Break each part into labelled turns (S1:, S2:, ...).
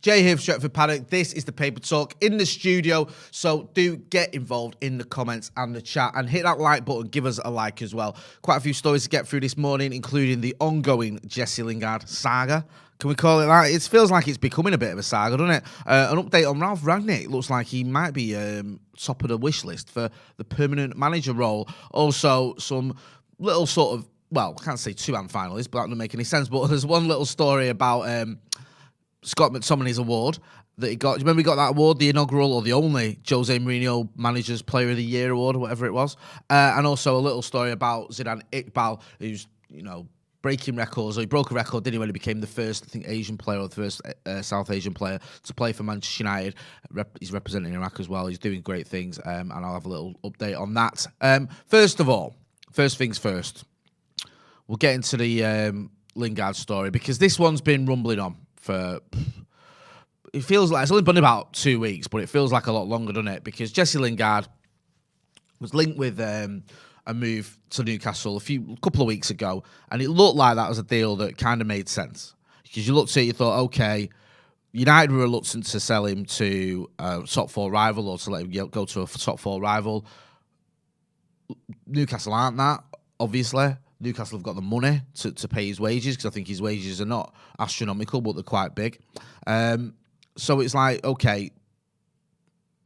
S1: Jay here for Stretford Paddock. This is the Paper Talk in the studio, so do get involved in the comments and the chat and hit that like button, give us a like as well. Quite a few stories to get through this morning, including the ongoing Jesse Lingard saga. Can we call it that? It feels like it's becoming a bit of a saga, doesn't it? An update on Ralph Rangnick. Looks like he might be top of the wish list for the permanent manager role. Also, some little sort of, well, I can't say two-hand finalists, but that doesn't make any sense, but there's one little story about Scott McTominay's award that he got. Do you remember he got that award, the inaugural or the only Jose Mourinho Manager's Player of the Year award or whatever it was? And also a little story about Zidane Iqbal, who's, breaking records. Or he broke a record, didn't he, when he became the first, I think, Asian player or the first South Asian player to play for Manchester United. He's representing Iraq as well. He's doing great things, and I'll have a little update on that. First of all, first things first, we'll get into the Lingard story, because this one's been rumbling on for, it feels like it's only been about 2 weeks, but it feels like a lot longer, doesn't it? Because Jesse Lingard was linked with a move to Newcastle a couple of weeks ago, and it looked like that was a deal that kind of made sense. Because you looked at it, you thought, okay, United were reluctant to sell him to a top four rival or to let him go to a top four rival. Newcastle aren't that, obviously. Newcastle have got the money to pay his wages, because I think his wages are not astronomical, but they're quite big. So it's like, okay,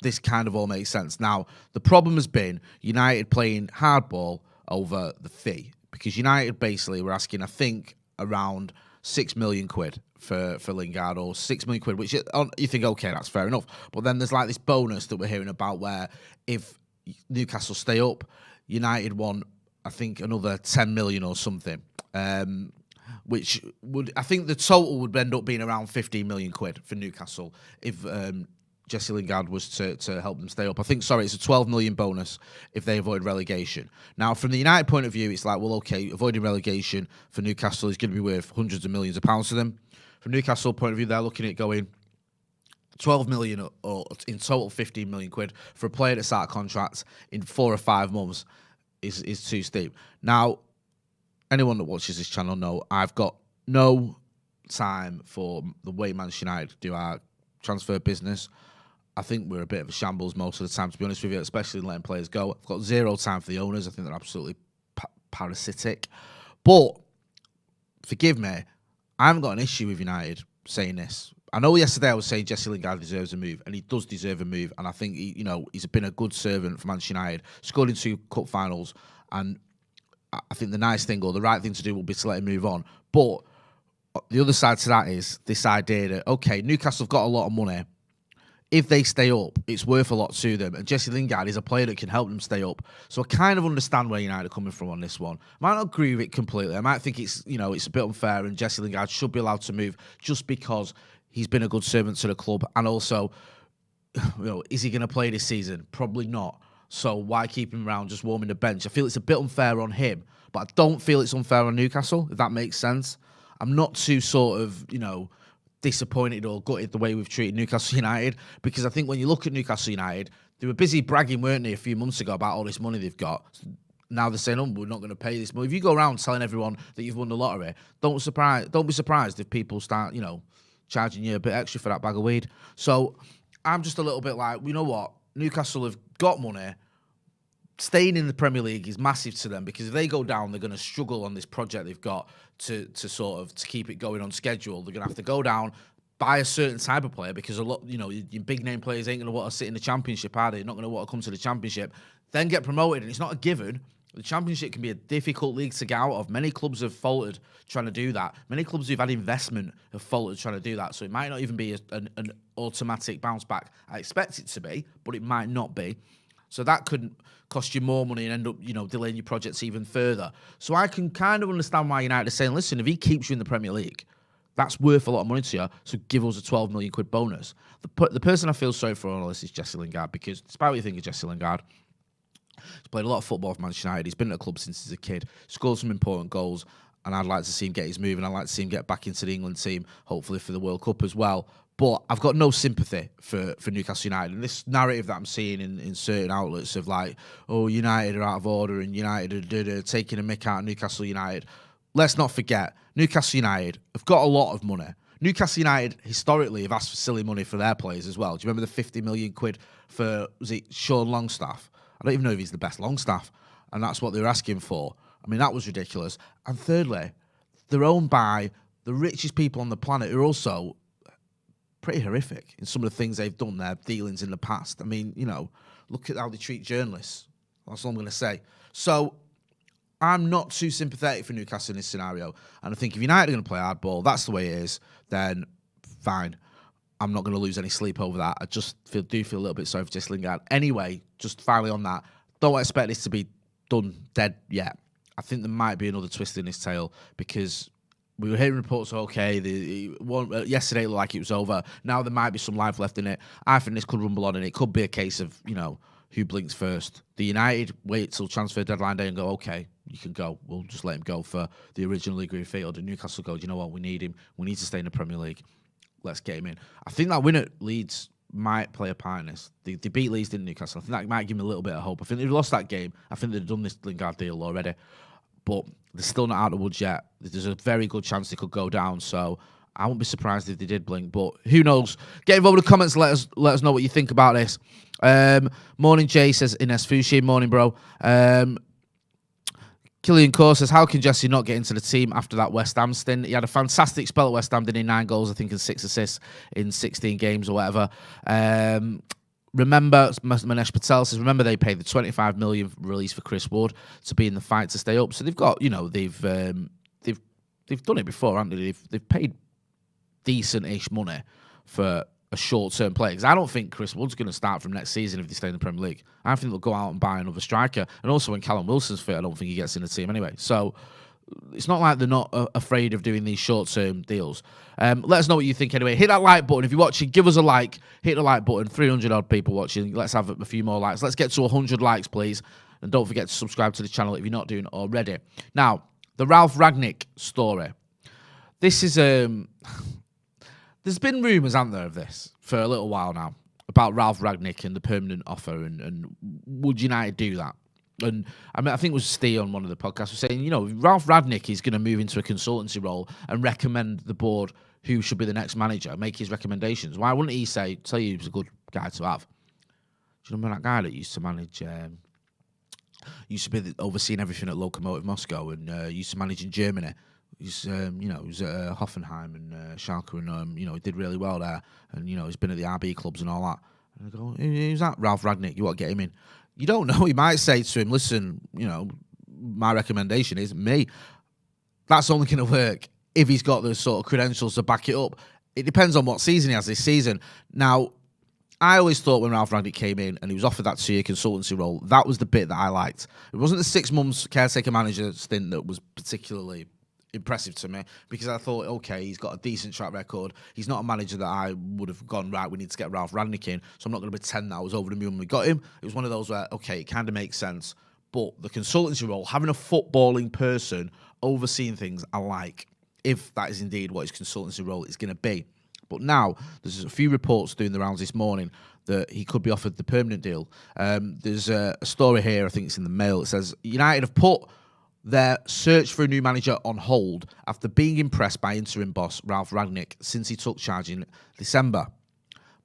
S1: this kind of all makes sense. Now, the problem has been United playing hardball over the fee, because United basically were asking, I think, around 6 million quid for Lingard, or 6 million quid, which you think, okay, that's fair enough. But then there's like this bonus that we're hearing about where if Newcastle stay up, United want, I think, another 10 million or something, which would, I think the total would end up being around 15 million quid for Newcastle if Jesse Lingard was to help them stay up. I think, sorry, it's a 12 million bonus if they avoid relegation. Now, from the United point of view, it's like, well, okay, avoiding relegation for Newcastle is going to be worth hundreds of millions of pounds to them. From Newcastle point of view, they're looking at going 12 million or in total 15 million quid for a player that's out of contract in 4 or 5 months. Is too steep. Now, anyone that watches this channel know I've got no time for the way Manchester United do our transfer business. I think we're a bit of a shambles most of the time, to be honest with you, especially in letting players go. I've got zero time for the owners. I think they're absolutely parasitic. But, forgive me, I haven't got an issue with United saying this. I know yesterday I was saying Jesse Lingard deserves a move, and he does deserve a move, and I think he's been a good servant for Manchester United, scored in 2 cup finals, and I think the nice thing or the right thing to do will be to let him move on. But the other side to that is this idea that, okay, Newcastle have got a lot of money. If they stay up, it's worth a lot to them, and Jesse Lingard is a player that can help them stay up. So I kind of understand where United are coming from on this one. I might not agree with it completely. I might think it's a bit unfair, and Jesse Lingard should be allowed to move just because he's been a good servant to the club, and also, is he going to play this season? Probably not. So why keep him around just warming the bench? I feel it's a bit unfair on him, but I don't feel it's unfair on Newcastle, if that makes sense. I'm not too sort of, disappointed or gutted the way we've treated Newcastle United, because I think when you look at Newcastle United, they were busy bragging, weren't they, a few months ago about all this money they've got. Now they're saying, we're not going to pay this money. If you go around telling everyone that you've won the lottery, don't be surprised if people start, charging you a bit extra for that bag of weed. So I'm just a little bit like, you know what? Newcastle have got money. Staying in the Premier League is massive to them, because if they go down, they're going to struggle on this project they've got to keep it going on schedule. They're going to have to go down, buy a certain type of player, because a lot, your big name players ain't going to want to sit in the Championship, are they? They're not going to want to come to the Championship, then get promoted, and it's not a given. The Championship can be a difficult league to get out of. Many clubs have faltered trying to do that. Many clubs who've had investment have faltered trying to do that. So it might not even be an automatic bounce back. I expect it to be, but it might not be. So that could cost you more money and end up, delaying your projects even further. So I can kind of understand why United are saying, listen, if he keeps you in the Premier League, that's worth a lot of money to you, so give us a 12 million quid bonus. The person I feel sorry for all this is Jesse Lingard, because despite what you think of Jesse Lingard, he's played a lot of football for Manchester United. He's been at the club since he's a kid, scored some important goals, and I'd like to see him get his move, and I'd like to see him get back into the England team, hopefully for the World Cup as well. But I've got no sympathy for Newcastle United. And this narrative that I'm seeing in certain outlets of like, United are out of order and United are taking a mick out of Newcastle United. Let's not forget, Newcastle United have got a lot of money. Newcastle United historically have asked for silly money for their players as well. Do you remember the 50 million quid for, was it Sean Longstaff? I don't even know if he's the best Longstaff. And that's what they were asking for. I mean, that was ridiculous. And thirdly, they're owned by the richest people on the planet who are also pretty horrific in some of the things they've done, their dealings in the past. I mean, you know, look at how they treat journalists. That's all I'm going to say. So I'm not too sympathetic for Newcastle in this scenario. And I think if United are going to play hardball, that's the way it is, then fine. I'm not going to lose any sleep over that. I just do feel a little bit sorry for Jesse Lingard. Anyway, just finally on that, don't expect this to be done dead yet. I think there might be another twist in his tail because we were hearing reports, yesterday it looked like it was over. Now there might be some life left in it. I think this could rumble on and it could be a case of, you know, who blinks first. The United wait till transfer deadline day and go, okay, you can go. We'll just let him go for the originally agreed field. And Newcastle go, do you know what? We need him. We need to stay in the Premier League. Let's get him in. I think that win at Leeds might play a part in this. They beat Leeds, didn't Newcastle? I think that might give them a little bit of hope. I think they've lost that game. I think they've done this Lingard deal already. But they're still not out of the woods yet. There's a very good chance they could go down. So I wouldn't be surprised if they did blink. But who knows? Get involved in the comments. Let us know what you think about this. Morning, Jay, says Ines Fushi. Morning, bro. Killian Core says, how can Jesse not get into the team after that West Ham stint? He had a fantastic spell at West Ham, did he? 9 goals, I think, and 6 assists in 16 games or whatever. Remember, Manesh Patel says, remember they paid the 25 million release for Chris Wood to be in the fight to stay up. So they've got, you know, they've done it before, haven't they? They've paid decent-ish money for a short-term player. Because I don't think Chris Wood's going to start from next season if they stay in the Premier League. I think they'll go out and buy another striker. And also when Callum Wilson's fit, I don't think he gets in the team anyway. So it's not like they're not afraid of doing these short-term deals. Let us know what you think anyway. Hit that like button. If you're watching, give us a like. Hit the like button. 300-odd people watching. Let's have a few more likes. Let's get to 100 likes, please. And don't forget to subscribe to the channel if you're not doing it already. Now, the Ralph Rangnick story. This is... There's been rumours, haven't there, of this for a little while now about Ralph Rangnick and the permanent offer and would United do that? And I mean, I think it was Steve on one of the podcasts was saying, you know, Ralph Rangnick is going to move into a consultancy role and recommend the board who should be the next manager, make his recommendations. Why wouldn't he tell you he was a good guy to have? Do you remember that guy that used to manage, used to be overseeing everything at Lokomotiv Moscow and used to manage in Germany? He's, you know, he was at Hoffenheim and Schalke and, you know, he did really well there. And, you know, he's been at the RB clubs and all that. And I go, who's that? Ralph Rangnick. You want to get him in? You don't know. He might say to him, listen, you know, my recommendation is me. That's only going to work if he's got the sort of credentials to back it up. It depends on what season he has this season. Now, I always thought when Ralph Rangnick came in and he was offered that 2-year consultancy role, that was the bit that I liked. It wasn't the 6 months caretaker manager stint that was particularly impressive to me because I thought, okay, he's got a decent track record. He's not a manager that I would have gone, right, we need to get Ralph Rangnick in, so I'm not going to pretend that I was over the moon when we got him. It was one of those where, okay, it kind of makes sense, but the consultancy role, having a footballing person overseeing things, I like, if that is indeed what his consultancy role is going to be. But now, there's a few reports doing the rounds this morning that he could be offered the permanent deal. There's a story here, I think it's in the Mail, it says, United have put their search for a new manager on hold after being impressed by interim boss Ralph Rangnick since he took charge in December.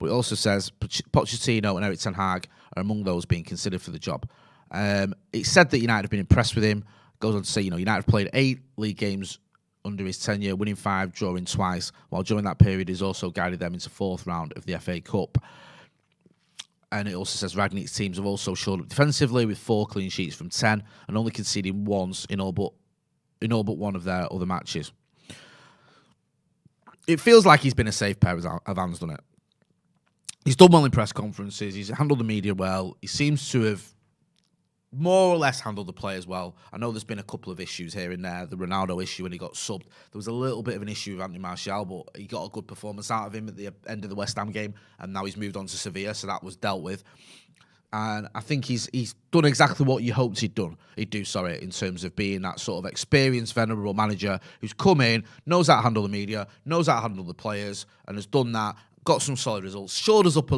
S1: But it also says Pochettino and Erik ten Hag are among those being considered for the job. It said that United have been impressed with him. It goes on to say, you know, United have played 8 league games under his tenure, winning 5, drawing twice, while during that period he's also guided them into 4th round of the FA Cup. And it also says Rangnick's teams have also showed up defensively with 4 clean sheets from 10 and only conceding once in all but one of their other matches. It feels like he's been a safe pair of hands, done it. He's done well in press conferences. He's handled the media well. He seems to have more or less handled the players well. I know there's been a couple of issues here and there. The Ronaldo issue when he got subbed. There was a little bit of an issue with Anthony Martial, but he got a good performance out of him at the end of the West Ham game, and now he's moved on to Sevilla, so that was dealt with. And I think he's done exactly what you hoped he'd do, in terms of being that sort of experienced, venerable manager who's come in, knows how to handle the media, knows how to handle the players, and has done that, got some solid results, showed us up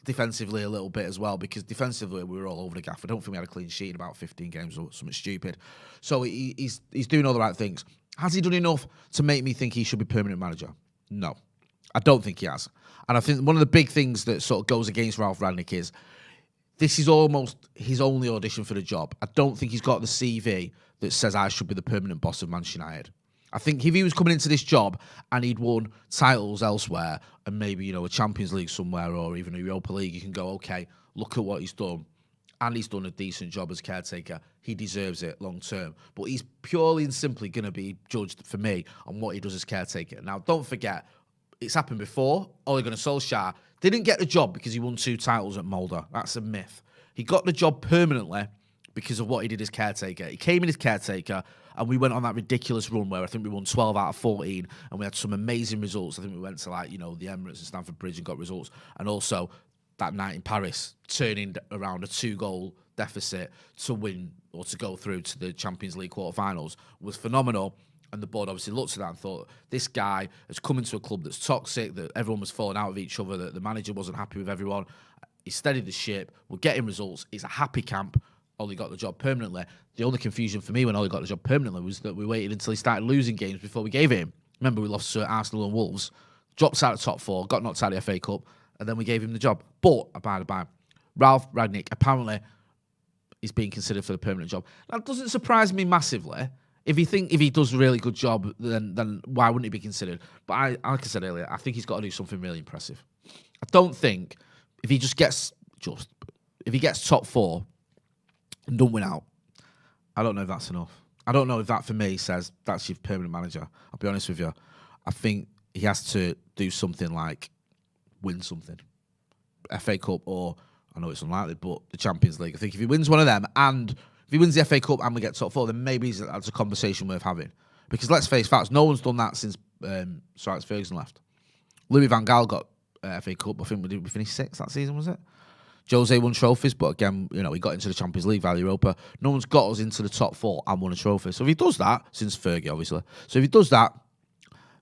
S1: defensively a little bit as well, because defensively we were all over the gaff. I don't think we had a clean sheet in about 15 games or something stupid. So he's doing all the right things. Has he done enough to make me think he should be permanent manager? No, I don't think he has. And I think one of the big things that sort of goes against Ralph Rangnick is this is almost his only audition for the job. I don't think he's got the CV that says I should be the permanent boss of Manchester United. I think if he was coming into this job and he'd won titles elsewhere and maybe, a Champions League somewhere or even a Europa League, you can go, okay, look at what he's done. And he's done a decent job as caretaker. He deserves it long term. But he's purely and simply going to be judged, for me, on what he does as caretaker. Now, don't forget, it's happened before. Ole Gunnar Solskjaer didn't get the job because he won 2 titles at Mulder. That's a myth. He got the job permanently because of what he did as caretaker. He came in as caretaker, and we went on that ridiculous run where I think we won 12 out of 14, and we had some amazing results. I think we went to, the Emirates and Stamford Bridge and got results. And also that night in Paris, turning around a 2-goal deficit to win or to go through to the Champions League quarterfinals was phenomenal. And the board obviously looked at that and thought, this guy has come into a club that's toxic, that everyone was falling out of each other, that the manager wasn't happy with everyone. He steadied the ship. We're getting results. It's a happy camp. Ole got the job permanently. The only confusion for me when Ole got the job permanently was that we waited until he started losing games before we gave it him. Remember, we lost to Arsenal and Wolves, dropped out of the top 4, got knocked out of the FA Cup, and then we gave him the job. But, by the by, Ralph Rangnick apparently is being considered for the permanent job. That doesn't surprise me massively. If he does a really good job, then why wouldn't he be considered? But like I said earlier, I think he's got to do something really impressive. I don't think if he gets top 4 and don't win out, I don't know if that's enough. I don't know if that, for me, says that's your permanent manager. I'll be honest with you. I think he has to do something like win something. FA Cup or, I know it's unlikely, but the Champions League. I think if he wins one of them, and if he wins the FA Cup and we get top 4, then maybe that's a conversation worth having. Because let's face facts, no one's done that since Sir Alex Ferguson left. Louis van Gaal got FA Cup. I think we finished 6th that season, was it? Jose won trophies, but again, he got into the Champions League via Europa. No one's got us into the top 4 and won a trophy. So if he does that, since Fergie, obviously. So if he does that,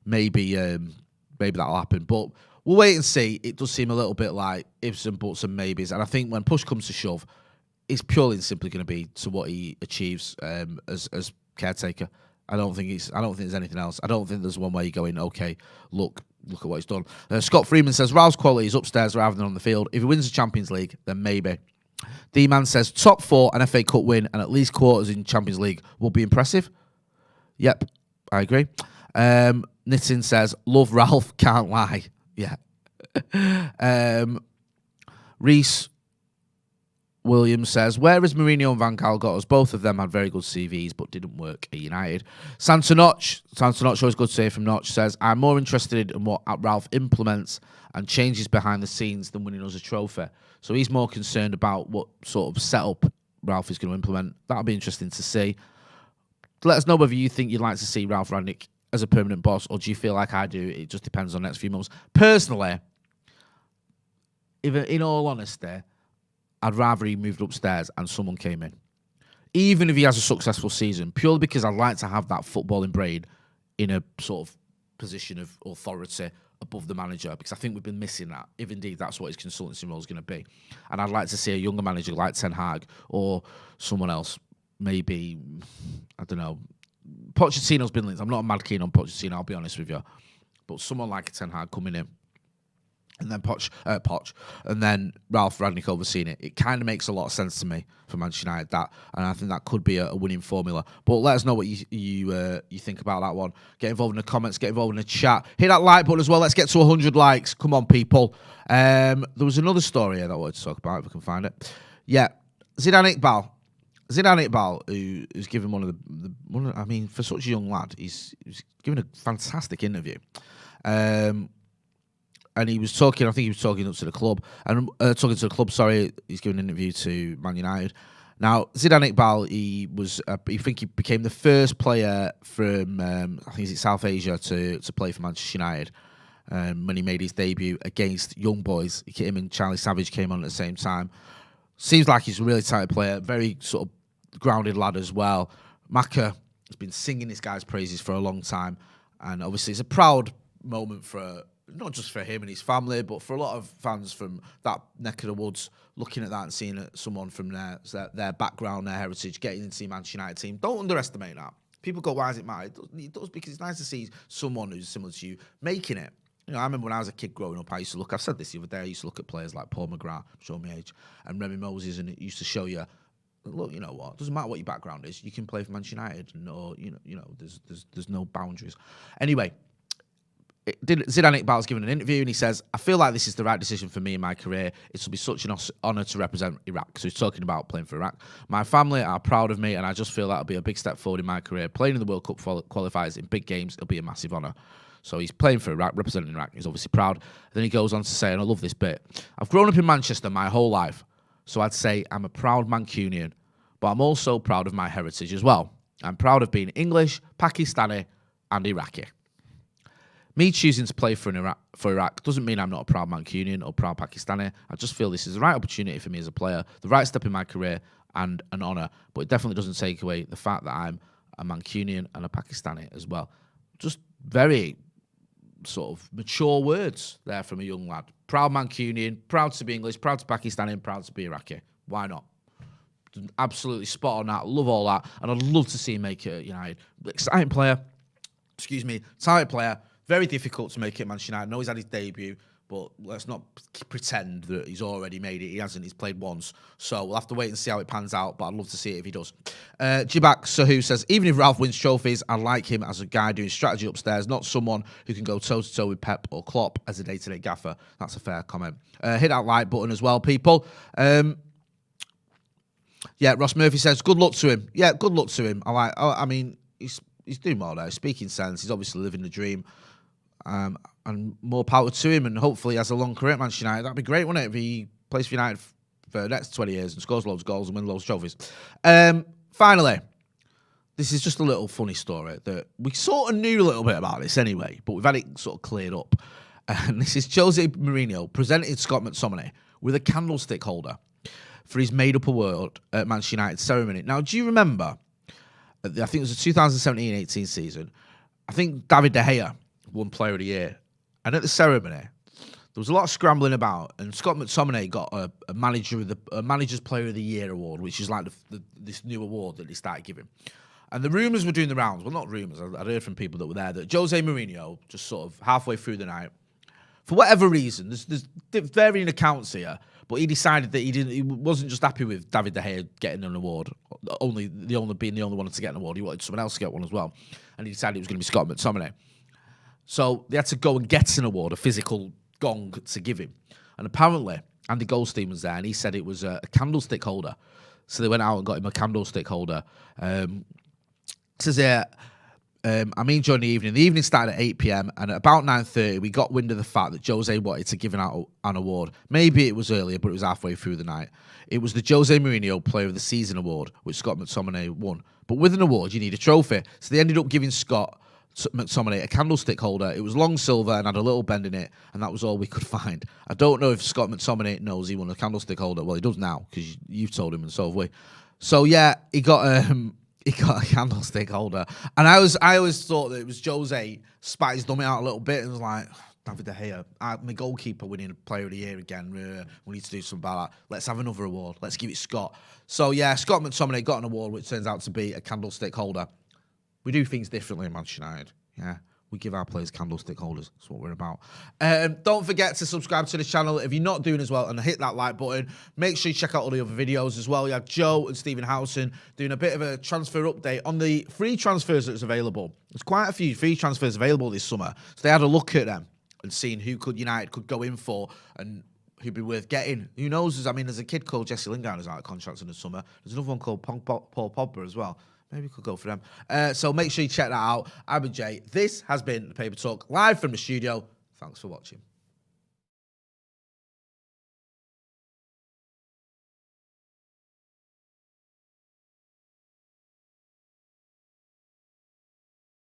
S1: maybe that'll happen. But we'll wait and see. It does seem a little bit like ifs and buts and maybes. And I think when push comes to shove, it's purely and simply going to be to what he achieves as caretaker. I don't think there's anything else. I don't think there's one way you're going, okay, look at what he's done. Scott Freeman says, Ralph's quality is upstairs rather than on the field. If he wins the Champions League, then maybe. D-Man says, top 4 and FA Cup win and at least quarters in Champions League will be impressive. Yep, I agree. Nitin says, love Ralph, can't lie. Yeah. Reese Williams says, where has Mourinho and Van Gaal got us? Both of them had very good CVs, but didn't work at United. Santa Notch, always good to hear from Notch, says, I'm more interested in what Ralph implements and changes behind the scenes than winning us a trophy. So he's more concerned about what sort of setup Ralph is going to implement. That'll be interesting to see. Let us know whether you think you'd like to see Ralph Rangnick as a permanent boss, or do you feel like I do? It just depends on the next few months. Personally, in all honesty, I'd rather he moved upstairs and someone came in. Even if he has a successful season, purely because I'd like to have that footballing brain in a sort of position of authority above the manager, because I think we've been missing that, if indeed that's what his consultancy role is going to be. And I'd like to see a younger manager like Ten Hag or someone else, maybe, I don't know. Pochettino's been linked. I'm not mad keen on Pochettino, I'll be honest with you. But someone like Ten Hag coming in, and then Poch, and then Ralph Rangnick overseeing it. It kind of makes a lot of sense to me for Manchester United, that, and I think that could be a winning formula. But let us know what you think about that one. Get involved in the comments, get involved in the chat. Hit that like button as well. Let's get to 100 likes. Come on, people. There was another story here that I wanted to talk about, if I can find it. Yeah, Zidane Iqbal, who's given one of the for such a young lad, he's given a fantastic interview. And he was talking, I think he was talking up to the club, he's given an interview to Man United. Now, Zidane Iqbal, I think he became the first player from, I think it's South Asia to play for Manchester United when he made his debut against young boys. Him and Charlie Savage came on at the same time. Seems like he's a really talented player, very sort of grounded lad as well. Maka has been singing this guy's praises for a long time, and obviously it's a proud moment for not just for him and his family, but for a lot of fans from that neck of the woods, looking at that and seeing someone from their background, their heritage, getting into the Manchester United team. Don't underestimate that. People go, why does it matter? It does, because it's nice to see someone who's similar to you making it. You know, I remember when I was a kid growing up, I've said this the other day, I used to look at players like Paul McGrath, show my age, and Remy Moses, and it used to show you, look, you know what? It doesn't matter what your background is. You can play for Manchester United, there's no boundaries. Anyway, Zidane Iqbal's given an interview, and he says, "I feel like this is the right decision for me in my career. It will be such an honour to represent Iraq." So he's talking about playing for Iraq. "My family are proud of me, and I just feel that'll be a big step forward in my career. Playing in the World Cup qualifiers in big games, it'll be a massive honour." So he's playing for Iraq, representing Iraq. He's obviously proud. Then he goes on to say, and I love this bit, "I've grown up in Manchester my whole life, so I'd say I'm a proud Mancunian, but I'm also proud of my heritage as well. I'm proud of being English, Pakistani, and Iraqi. Me choosing to play for Iraq doesn't mean I'm not a proud Mancunian or proud Pakistani. I just feel this is the right opportunity for me as a player, the right step in my career, and an honour. But it definitely doesn't take away the fact that I'm a Mancunian and a Pakistani as well." Just very sort of mature words there from a young lad. Proud Mancunian, proud to be English, proud to Pakistani, and proud to be Iraqi. Why not? Absolutely spot on that. Love all that. And I'd love to see him make it at United. Exciting player. Talented player. Very difficult to make it at Manchester United. I know he's had his debut, but let's not pretend that he's already made it. He hasn't. He's played once. So we'll have to wait and see how it pans out, but I'd love to see it if he does. Jibak Sahu says, "Even if Ralph wins trophies, I like him as a guy doing strategy upstairs, not someone who can go toe-to-toe with Pep or Klopp as a day-to-day gaffer." That's a fair comment. Hit that like button as well, people. Yeah, Ross Murphy says, "Good luck to him." Yeah, good luck to him. I mean, he's doing well there. Speaking sense, he's obviously living the dream. And more power to him, and hopefully he has a long career at Manchester United. That'd be great, wouldn't it, if he plays for United for the next 20 years and scores loads of goals and wins loads of trophies. Finally, this is just a little funny story that we sort of knew a little bit about this anyway, but we've had it sort of cleared up. And this is Jose Mourinho presented Scott McTominay with a candlestick holder for his made-up award at Manchester United ceremony. Now, do you remember, I think it was the 2017-18 season, I think David De Gea won Player of the Year. And at the ceremony, there was a lot of scrambling about, and Scott McTominay got a Manager's Player of the Year award, which is like this new award that they started giving. And the rumours were doing the rounds. Well, not rumours. I'd heard from people that were there that Jose Mourinho, just sort of halfway through the night, for whatever reason, there's varying accounts here, but he decided that he wasn't just happy with David De Gea getting an award, being the only one to get an award. He wanted someone else to get one as well, and he decided it was going to be Scott McTominay. So they had to go and get an award, a physical gong to give him. And apparently, Andy Goldstein was there, and he said it was a candlestick holder. So they went out and got him a candlestick holder. It says here, I mean, during the evening. The evening started at 8 p.m, and at about 9:30, we got wind of the fact that Jose wanted to give out an award. Maybe it was earlier, but it was halfway through the night. It was the Jose Mourinho Player of the Season award, which Scott McTominay won. But with an award, you need a trophy. So they ended up giving Scott McTominay a candlestick holder. It was long silver and had a little bend in it, and that was all we could find. I don't know if Scott McTominay knows he won a candlestick holder. Well, he does now, because you've told him, and so have we. So yeah, he got a candlestick holder, and I always thought that it was Jose spat his dummy out a little bit and was like, David De Gea, my goalkeeper winning Player of the Year again. We need to do something about that. Let's have another award. Let's give it Scott. So yeah, Scott McTominay got an award, which turns out to be a candlestick holder. We do things differently in Manchester United. Yeah, we give our players candlestick holders. That's what we're about. Don't forget to subscribe to the channel if you're not doing as well, and hit that like button. Make sure you check out all the other videos as well. You have Joe and Stephen Howson doing a bit of a transfer update on the free transfers that's available. There's quite a few free transfers available this summer. So they had a look at them and seen who United could go in for and who'd be worth getting. Who knows? I mean, there's a kid called Jesse Lingard who's out of contract in the summer. There's another one called Paul Pogba as well. Maybe we could go for them. So make sure you check that out. I've been Jay. This has been the Paper Talk live from the studio. Thanks for watching.